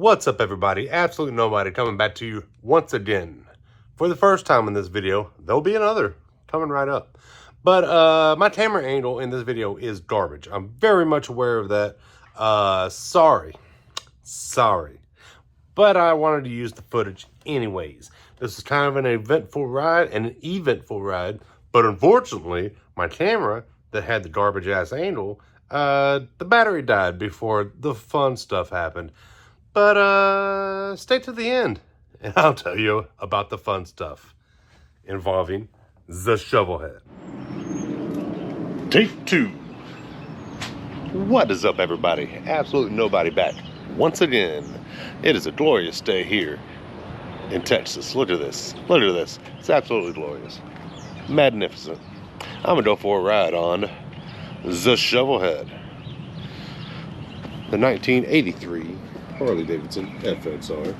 What's up, everybody? Absolute Nobody coming back to you once again. For the first time in this video, there'll be another coming right up. But my camera angle in this video is garbage. I'm very much aware of that. Sorry. But I wanted to use the footage anyways. This is kind of an eventful ride and an eventful ride. But unfortunately, my camera that had the garbage ass angle, the battery died before the fun stuff happened. But stay to the end and I'll tell you about the fun stuff involving the Shovelhead. Take 2. What is up, everybody? Absolute Nobody back once again. It is a glorious day here in Texas. Look at this. Look at this. It's absolutely glorious. Magnificent. I'm gonna go for a ride on the Shovelhead, the 1983 Harley Davidson FXR,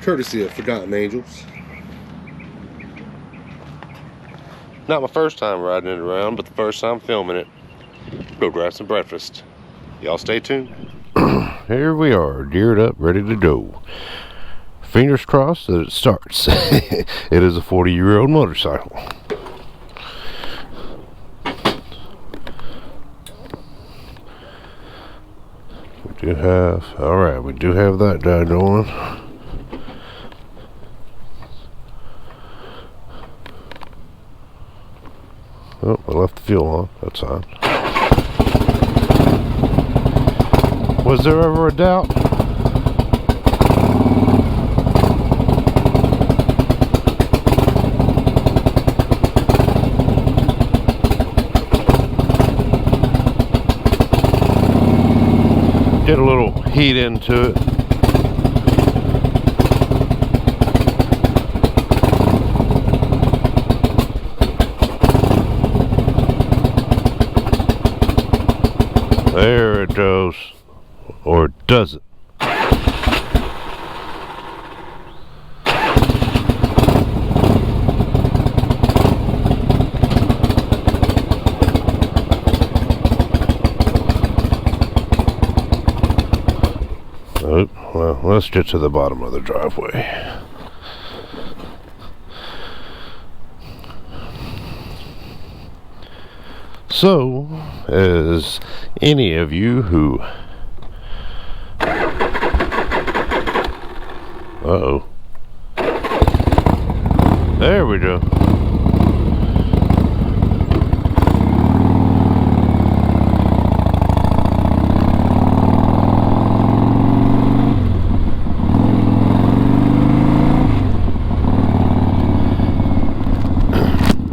courtesy of Forgotten Angels. Not my first time riding it around, but the first time filming it. Go grab some breakfast. Y'all stay tuned. Here we are, geared up, ready to go. Fingers crossed that it starts. It is a 40-year-old motorcycle. We do have that guy going. Oh, I left the fuel on. That's fine. Was there ever a doubt? Get a little heat into it. There it goes. Or does it? Oh, well, let's get to the bottom of the driveway. So, as any of you who... Uh-oh. There we go.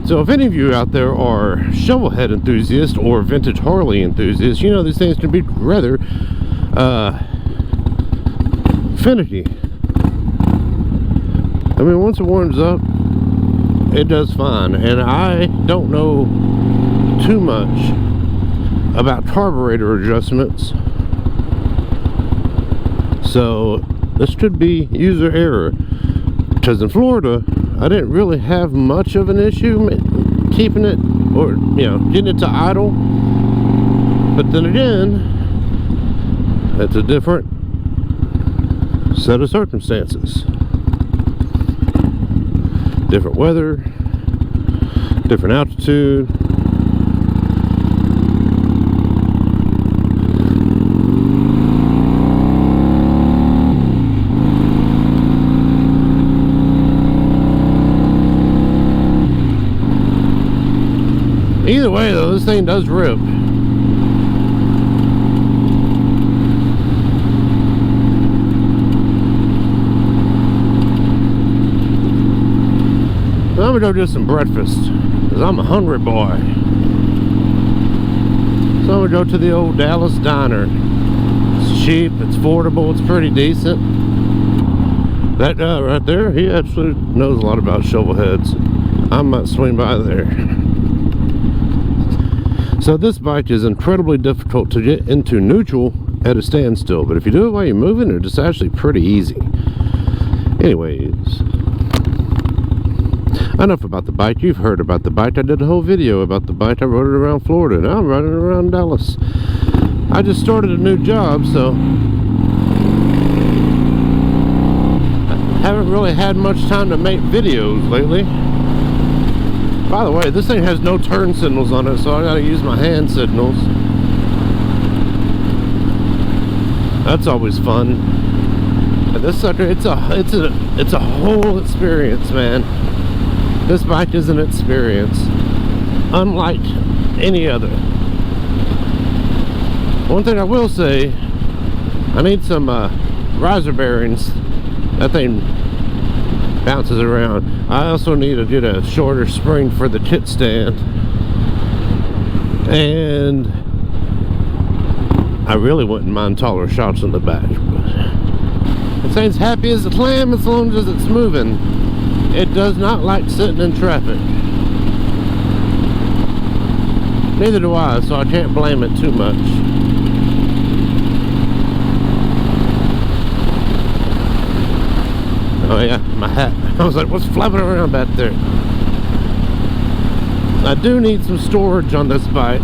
So if any of you out there are Shovelhead enthusiasts or vintage Harley enthusiasts, you know these things can be rather finicky. I mean, once it warms up, it does fine. And I don't know too much about carburetor adjustments, so this could be user error. Because in Florida, I didn't really have much of an issue keeping it, or getting it to idle. But then again, it's a different set of circumstances. Different weather, different altitude. Either way, though, this thing does rip. So I'm gonna go do some breakfast, because I'm a hungry boy. So I'm gonna go to the old Dallas Diner. It's cheap, it's affordable, it's pretty decent. That guy right there, he absolutely knows a lot about Shovelheads. I might swing by there. So this bike is incredibly difficult to get into neutral at a standstill, but if you do it while you're moving, it's actually pretty easy. Anyways, enough about the bike. You've heard about the bike. I did a whole video about the bike. I rode it around Florida. Now I'm riding it around Dallas. I just started a new job, so I haven't really had much time to make videos lately. By the way, this thing has no turn signals on it, so I gotta use my hand signals. That's always fun. And this sucker, it's a whole experience, man. This bike is an experience, unlike any other. One thing I will say, I need some riser bearings. That thing bounces around. I also need to get a shorter spring for the kit stand, and I really wouldn't mind taller shocks on the back. It thing's happy as a clam as long as it's moving. It does not like sitting in traffic. Neither do I, so I can't blame it too much. Oh yeah, my hat. I was like, what's flapping around back there? I do need some storage on this bike.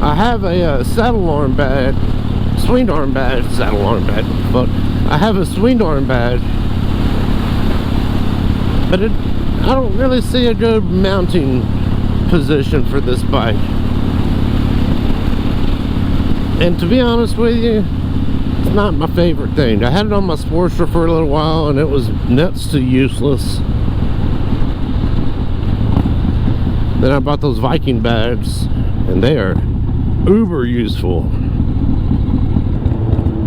I have a saddle arm badge, swing arm badge, saddle arm badge, but I have a swing arm badge, but I don't really see a good mounting position for this bike. And to be honest with you, it's not my favorite thing. I had it on my Sportster for a little while and it was nuts to useless. Then I bought those Viking bags and they are uber useful.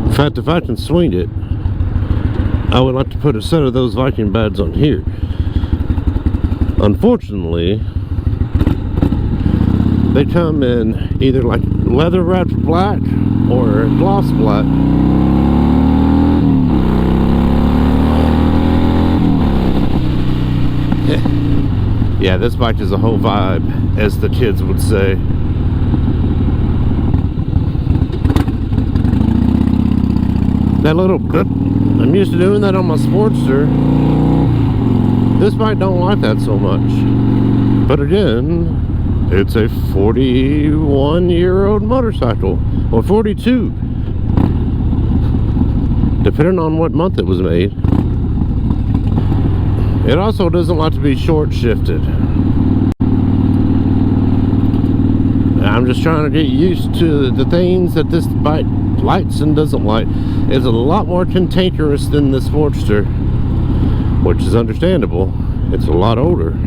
In fact, if I can swing it, I would like to put a set of those Viking bags on here. Unfortunately, they come in either like leather wrapped black or gloss black. Yeah, this bike is a whole vibe, as the kids would say. That little clip, I'm used to doing that on my Sportster. This bike don't like that so much. But again, it's a 41-year-old motorcycle, or 42, depending on what month it was made. It also doesn't like to be short shifted. I'm just trying to get used to the things that this bike likes and doesn't like. It's a lot more cantankerous than the Sportster, which is understandable. It's a lot older.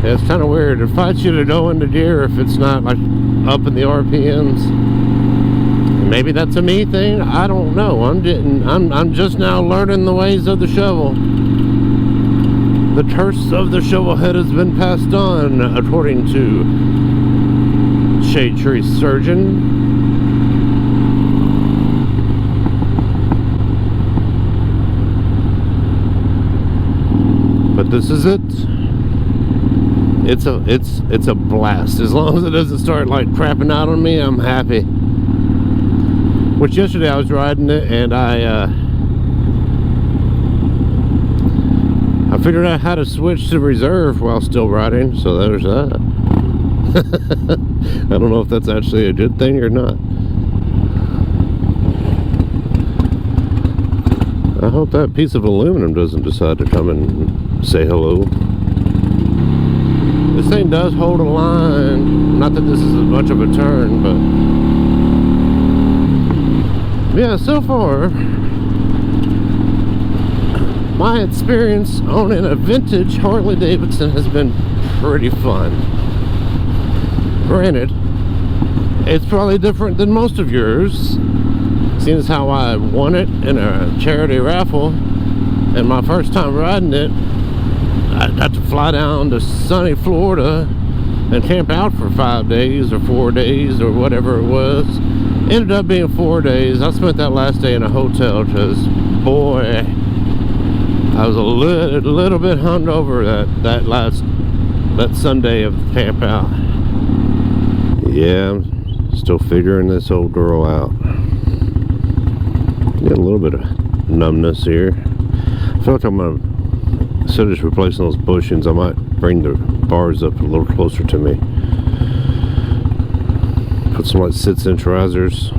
It's kind of weird. It fights you to go into gear if it's not like up in the RPMs. Maybe that's a me thing. I don't know. I'm just now learning the ways of the shovel. The curse of the shovel head has been passed on, according to Shade Tree Surgeon. But this is it. It's a blast. As long as it doesn't start like crapping out on me, I'm happy. Which yesterday I was riding it and I figured out how to switch to reserve while still riding, so there's that. I don't know if that's actually a good thing or not. I hope that piece of aluminum doesn't decide to come and say hello. This thing does hold a line. Not that this is much of a turn, but yeah, so far my experience owning a vintage Harley Davidson has been pretty fun. Granted, it's probably different than most of yours, seeing as how I won it in a charity raffle, and my first time riding it, I got to fly down to sunny Florida and camp out for 5 days or 4 days or whatever it was. Ended up being 4 days. I spent that last day in a hotel because, boy, I was a little bit hungover that Sunday of camp out. Yeah, I'm still figuring this old girl out. Got a little bit of numbness here. I feel like I'm gonna, instead of just replacing those bushings, I might bring the bars up a little closer to me. Put some like 6-inch risers.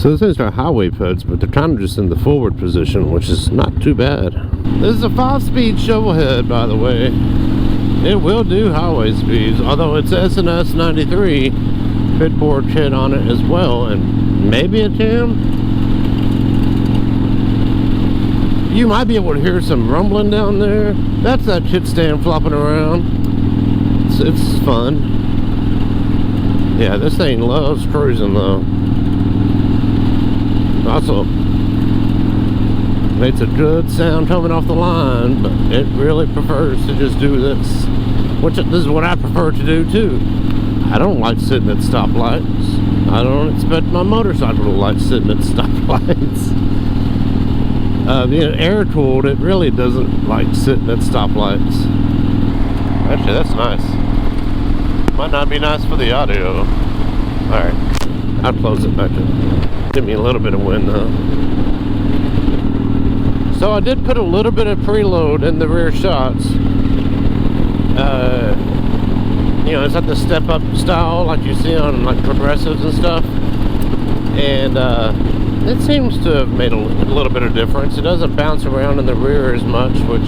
So those things are highway puds, but they're kind of just in the forward position, which is not too bad. This is a 5-speed shovel head, by the way. It will do highway speeds, although it's S&S 93 fitboard kit on it as well, and maybe a TAM. You might be able to hear some rumbling down there. That's that kit stand flopping around. It's fun. Yeah, this thing loves cruising though. Also, makes a good sound coming off the line, but it really prefers to just do this. Which this is what I prefer to do too. I don't like sitting at stoplights. I don't expect my motorcycle to like sitting at stoplights. Being air-cooled, it really doesn't like sitting at stoplights. Actually, that's nice. Might not be nice for the audio. Alright, I'll close it back up. Give me a little bit of wind though. So I did put a little bit of preload in the rear shots. You know, it's like the step-up style like you see on like progressives and stuff. And it seems to have made a little bit of difference. It doesn't bounce around in the rear as much, which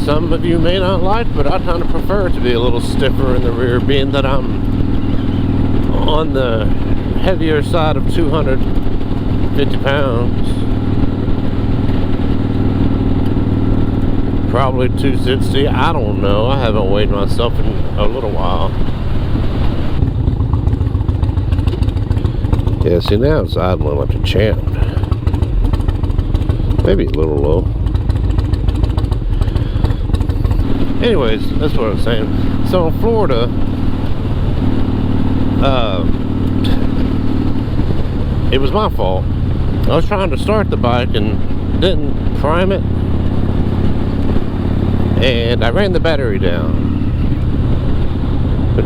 some of you may not like, but I kind of prefer it to be a little stiffer in the rear, being that I'm on the heavier side of 250 pounds. Probably 260, I don't know. I haven't weighed myself in a little while. Yeah, see now it's idling like a champ. Maybe a little low. Anyways, that's what I was saying. So in Florida, it was my fault. I was trying to start the bike and didn't prime it. And I ran the battery down. But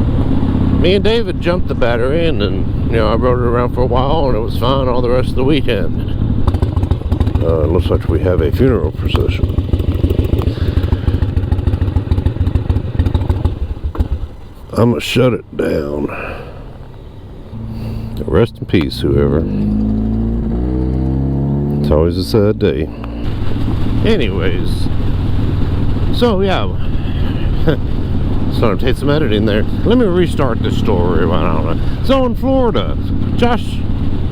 me and David jumped the battery, and then, you know, I rode it around for a while, and it was fine all the rest of the weekend. It looks like we have a funeral procession. I'm gonna shut it down. Rest in peace, whoever. It's always a sad day. Anyways, so yeah, starting to take some editing there. Let me restart this story. I don't know. So in Florida, Josh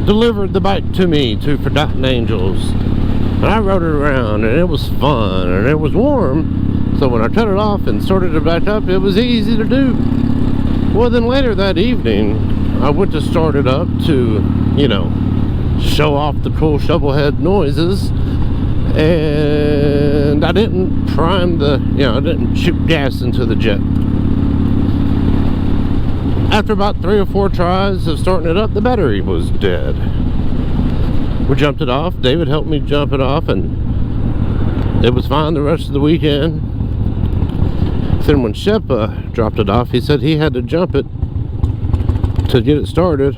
delivered the bike to me to Forgotten Angels, and I rode it around, and it was fun, and it was warm. So when I cut it off and started it back up, it was easy to do. Well, then later that evening, I went to start it up to, you know, show off the cool shovelhead noises. And I didn't prime the, you know, I didn't shoot gas into the jet. After about 3 or 4 tries of starting it up, the battery was dead. We jumped it off. David helped me jump it off, and it was fine the rest of the weekend. Then when Shepa dropped it off, he said he had to jump it to get it started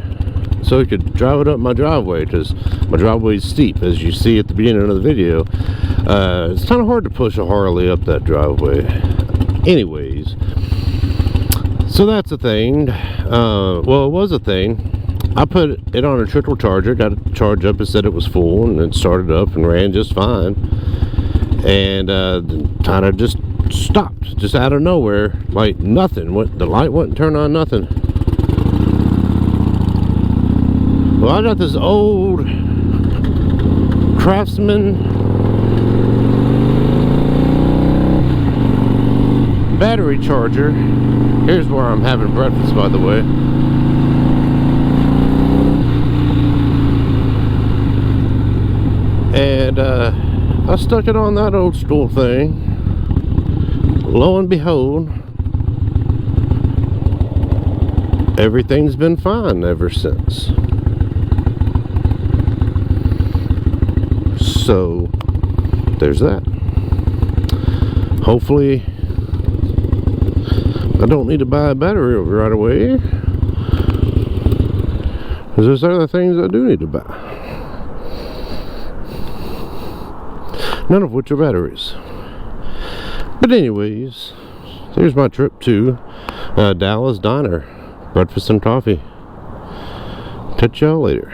so he could drive it up my driveway, because my driveway is steep, as you see at the beginning of the video. It's kind of hard to push a Harley up that driveway. Anyways, so that's a thing. Well, it was a thing. I put it on a trickle charger, got it charged up, and said it was full, and it started up and ran just fine. And kind of just stopped, just out of nowhere, like nothing. The light wouldn't turn on, nothing. Well, I got this old Craftsman battery charger. Here's where I'm having breakfast, by the way. And I stuck it on that old school thing. Lo and behold, everything's been fine ever since. So there's that. Hopefully I don't need to buy a battery right away, because there's other things I do need to buy, none of which are batteries. But anyways, here's my trip to Dallas Diner. breakfast and coffee. Catch y'all later.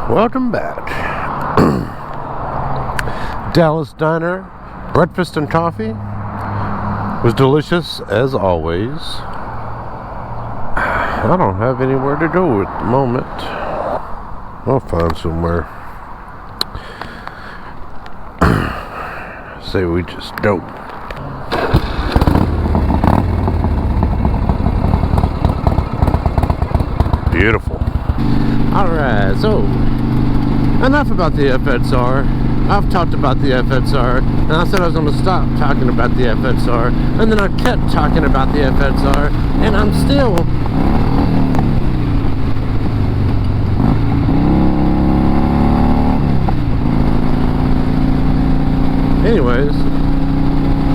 Welcome back. Dallas Diner, breakfast and coffee was delicious as always. I don't have anywhere to go at the moment. I'll find somewhere. Say we just dope. Beautiful. Alright, so enough about the FXR. I've talked about the FXR, and I said I was going to stop talking about the FXR, and then I kept talking about the FXR, and I'm still anyways,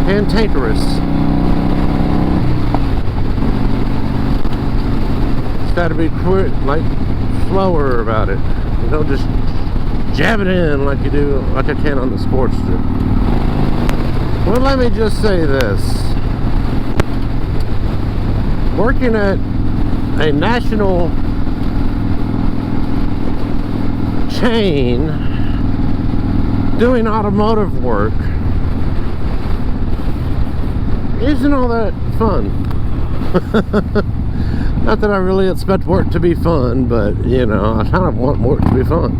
cantankerous. It's got to be quick, like slower about it. You know, just jab it in like you do, like I can on the Sportster. Well, let me just say this. Working at a national chain, doing automotive work, isn't all that fun. Not that I really expect work to be fun, but, you know, I kind of want work to be fun.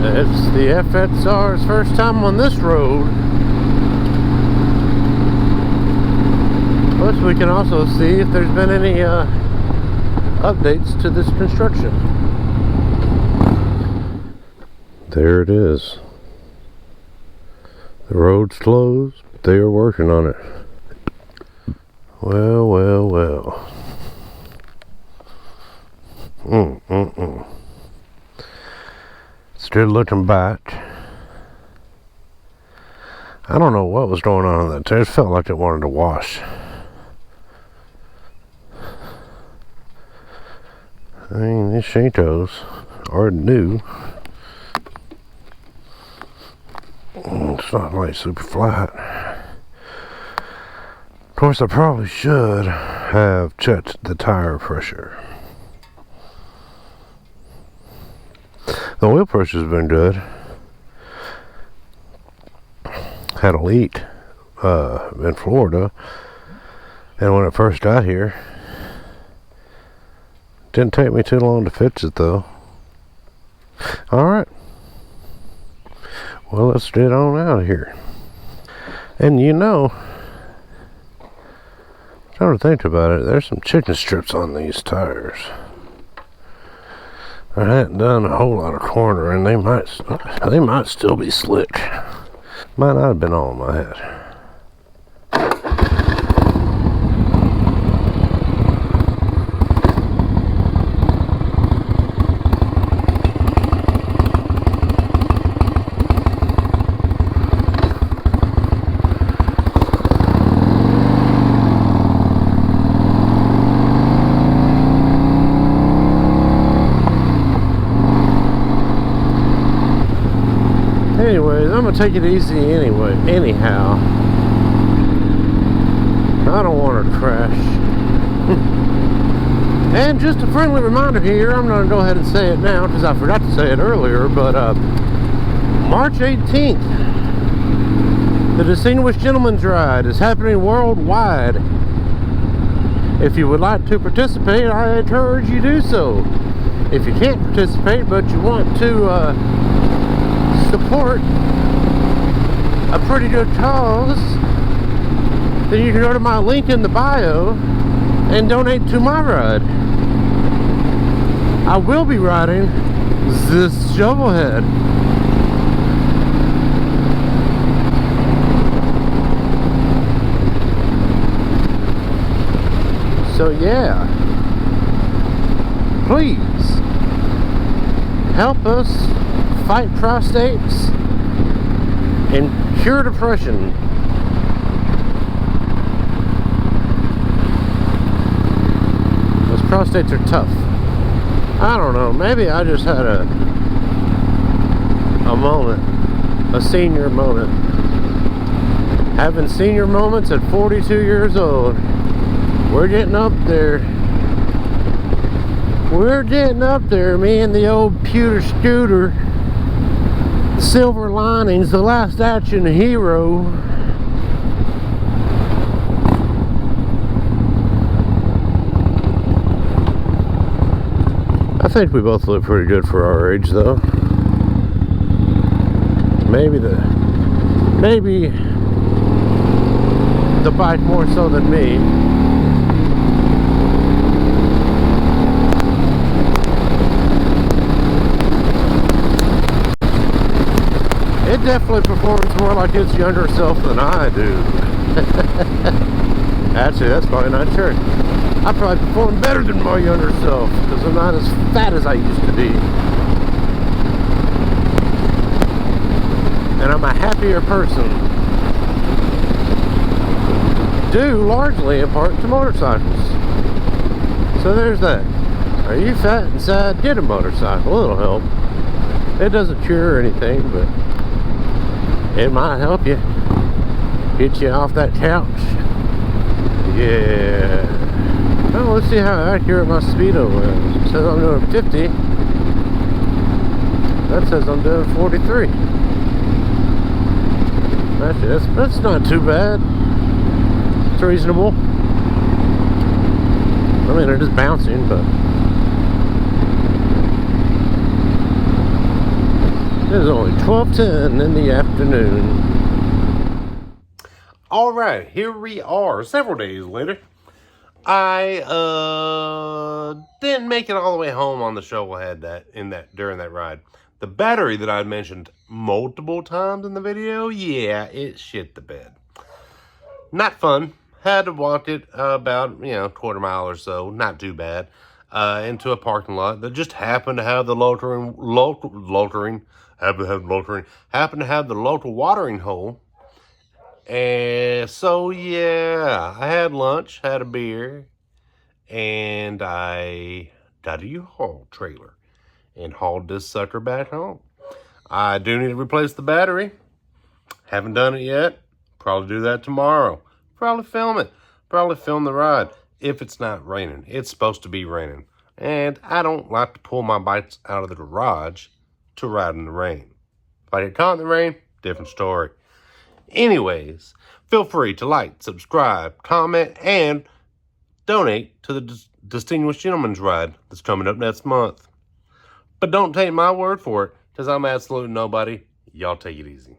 It's the FXR's first time on this road. Plus, we can also see if there's been any updates to this construction. There it is. The road's closed, but they are working on it. Well, well, well. Still looking back. I don't know what was going on in that tire. It felt like it wanted to wash. I mean, these Shintos are new. It's not like super flat. Of course, I probably should have checked the tire pressure. The oil pressure's been good. Had a leak in Florida, and when it first got here, didn't take me too long to fix it though. Alright, well, let's get on out of here. And you know, come to think about it, there's some chicken strips on these tires. I hadn't done a whole lot of cornering. They might still be slick. Might not have been all in my head. Anyways, I'm gonna take it easy anyhow. I don't want to crash. And just a friendly reminder here, I'm gonna go ahead and say it now because I forgot to say it earlier, but March 18th, the Distinguished Gentleman's Ride is happening worldwide. If you would like to participate, I encourage you to do so. If you can't participate but you want to support a pretty good cause, then you can go to my link in the bio and donate to my ride. I will be riding this shovelhead. So yeah, please help us fight prostates and cure depression. Those prostates are tough. I don't know, maybe I just had a moment, a senior moment. Having senior moments at 42 years old We're getting up there. We're getting up there, me and the old pewter scooter. Silver Linings, the last action hero. I think we both look pretty good for our age, though. Maybe the bike more so than me. It definitely performs more like its younger self than I do. Actually, that's probably not true. I probably perform better than my younger self because I'm not as fat as I used to be. And I'm a happier person. Due largely in part to motorcycles. So there's that. Are you fat and sad? Get a motorcycle. It'll help. It doesn't cure anything, but it might help you. Get you off that couch. Yeah. Well, let's see how accurate my speedo is. It says I'm doing 50. That says I'm doing 43. Actually, that's not too bad. It's reasonable. I mean, it is bouncing, but it is only 12:10 in the afternoon. All right, here we are, several days later. I didn't make it all the way home on the shovel head during that ride. The battery that I mentioned multiple times in the video, yeah, it shit the bed. Not fun. Had to walk it about, quarter mile or so, not too bad, into a parking lot that just happened to have the happened to have the local watering hole. And so, yeah, I had lunch, had a beer, and I got a U-Haul trailer and hauled this sucker back home. I do need to replace the battery. Haven't done it yet. Probably do that tomorrow. Probably film it. Probably film the ride if it's not raining. It's supposed to be raining. And I don't like to pull my bikes out of the garage to ride in the rain. If I get caught in the rain, different story. Anyways, feel free to like, subscribe, comment, and donate to the Distinguished Gentleman's Ride that's coming up next month. But don't take my word for it, because I'm absolute nobody. Y'all take it easy.